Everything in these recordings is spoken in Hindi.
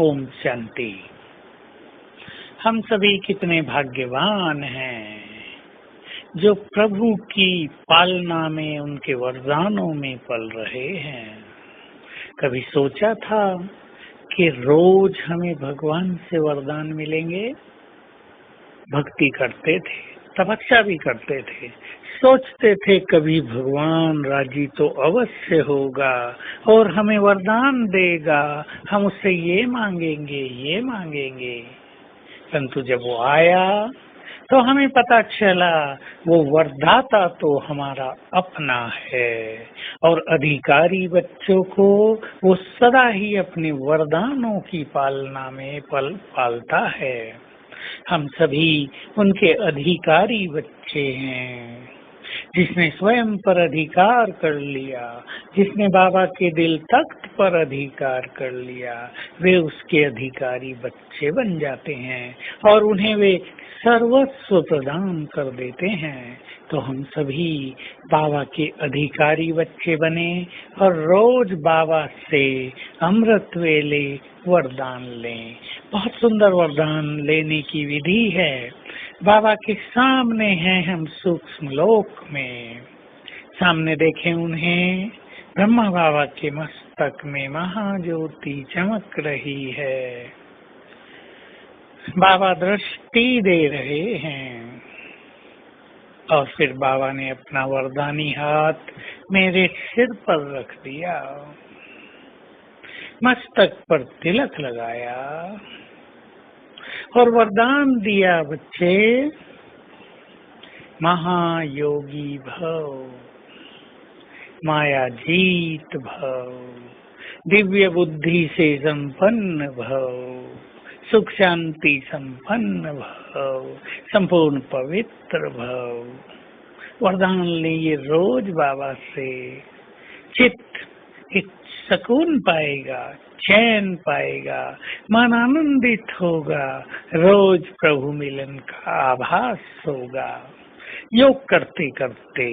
ओम शांति। हम सभी कितने भाग्यवान हैं जो प्रभु की पालना में, उनके वरदानों में पल रहे हैं। कभी सोचा था कि रोज हमें भगवान से वरदान मिलेंगे? भक्ति करते थे, तपस्या भी करते थे, सोचते थे कभी भगवान राजी तो अवश्य होगा और हमें वरदान देगा, हम उससे ये मांगेंगे। परंतु जब वो आया तो हमें पता चला वो वरदाता तो हमारा अपना है और अधिकारी बच्चों को वो सदा ही अपने वरदानों की पालना में पालता है। हम सभी उनके अधिकारी बच्चे हैं। जिसने स्वयं पर अधिकार कर लिया, जिसने बाबा के दिल तख्त पर अधिकार कर लिया, वे उसके अधिकारी बच्चे बन जाते हैं और उन्हें वे सर्वस्व प्रदान कर देते हैं। तो हम सभी बाबा के अधिकारी बच्चे बने और रोज बाबा से अमृत वेले वरदान लें। बहुत सुंदर वरदान लेने की विधि है। बाबा के सामने हैं हम सूक्ष्म लोक में। सामने देखें उन्हें, ब्रह्मा बाबा के मस्तक में महाज्योति चमक रही है। बाबा दृष्टि दे रहे हैं और फिर बाबा ने अपना वरदानी हाथ मेरे सिर पर रख दिया, मस्तक पर तिलक लगाया और वरदान दिया, बच्चे महायोगी भव, माया जीत भव, दिव्य बुद्धि से संपन्न भव, सुख शांति संपन्न भव, संपूर्ण पवित्र भव। वरदान लिए रोज बाबा से। चित्त एक सुकून पाएगा, चैन पाएगा, मन आनंदित होगा, रोज प्रभु मिलन का आभास होगा। योग करते करते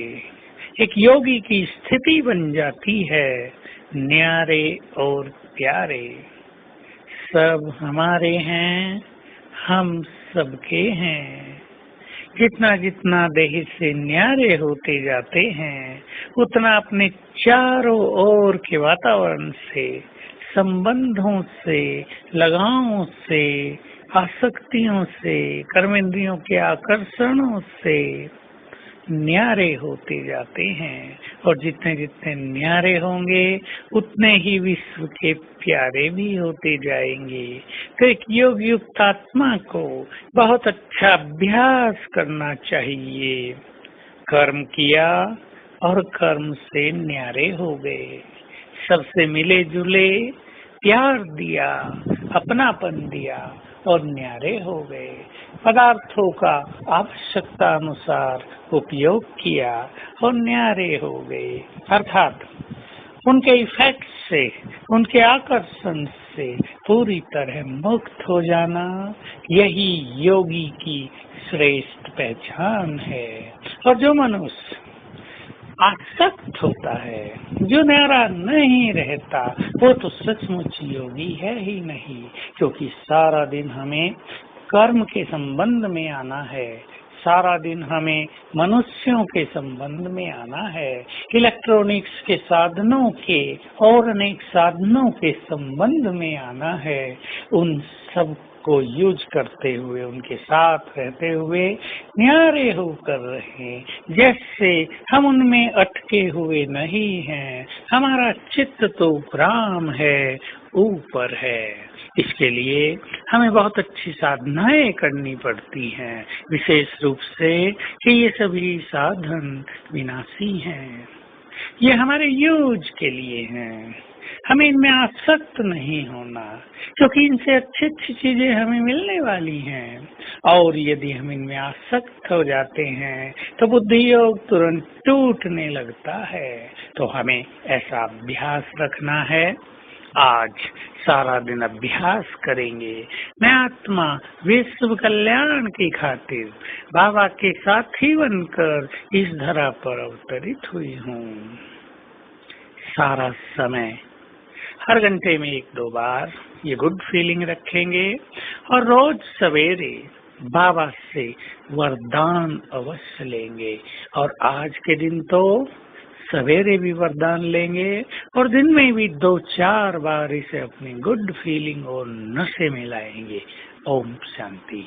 एक योगी की स्थिति बन जाती है, न्यारे और प्यारे। सब हमारे हैं, हम सबके हैं। जितना जितना देह से न्यारे होते जाते हैं, उतना अपने चारों ओर के वातावरण से, संबंधों से, लगावों से, आसक्तियों से, कर्मेंद्रियों के आकर्षणों से न्यारे होते जाते हैं। और जितने जितने न्यारे होंगे उतने ही विश्व के प्यारे भी होते जाएंगे। तो एक योग युक्त आत्मा को बहुत अच्छा अभ्यास करना चाहिए। कर्म किया और कर्म से न्यारे हो गए, सबसे मिले जुले, प्यार दिया, अपनापन दिया और न्यारे हो गए। पदार्थों का आवश्यकता अनुसार उपयोग किया और न्यारे हो गए। अर्थात उनके इफेक्ट से, उनके आकर्षण से पूरी तरह मुक्त हो जाना, यही योगी की श्रेष्ठ पहचान है। और जो मनुष्य आसक्त होता है, जो न्यारा नहीं रहता, वो तो सचमुच योगी है ही नहीं। क्योंकि सारा दिन हमें कर्म के संबंध में आना है, सारा दिन हमें मनुष्यों के संबंध में आना है, इलेक्ट्रॉनिक्स के साधनों के और अनेक साधनों के संबंध में आना है। उन सब को यूज करते हुए, उनके साथ रहते हुए न्यारे होकर रहे, जैसे हम उनमें अटके हुए नहीं हैं। हमारा चित्त तो उपराम है, ऊपर है। इसके लिए हमें बहुत अच्छी साधनाएं करनी पड़ती हैं, विशेष रूप से कि ये सभी साधन विनाशी हैं। ये हमारे यूज के लिए हैं। हमें इनमें आसक्त नहीं होना, क्योंकि इनसे अच्छी अच्छी चीजें हमें मिलने वाली हैं। और यदि हम इनमें आसक्त हो जाते हैं तो बुद्धि योग तुरंत टूटने लगता है। तो हमें ऐसा अभ्यास रखना है। आज सारा दिन अभ्यास करेंगे। मैं आत्मा विश्व कल्याण की खातिर बाबा के साथी बनकर इस धरा पर अवतरित हुई हूँ। सारा समय हर घंटे में 1-2 बार ये गुड फीलिंग रखेंगे और रोज सवेरे बाबा से वरदान अवश्य लेंगे। और आज के दिन तो सवेरे भी वरदान लेंगे और दिन में भी 2-4 बार इसे अपनी गुड फीलिंग और नशे में लाएंगे। ओम शांति।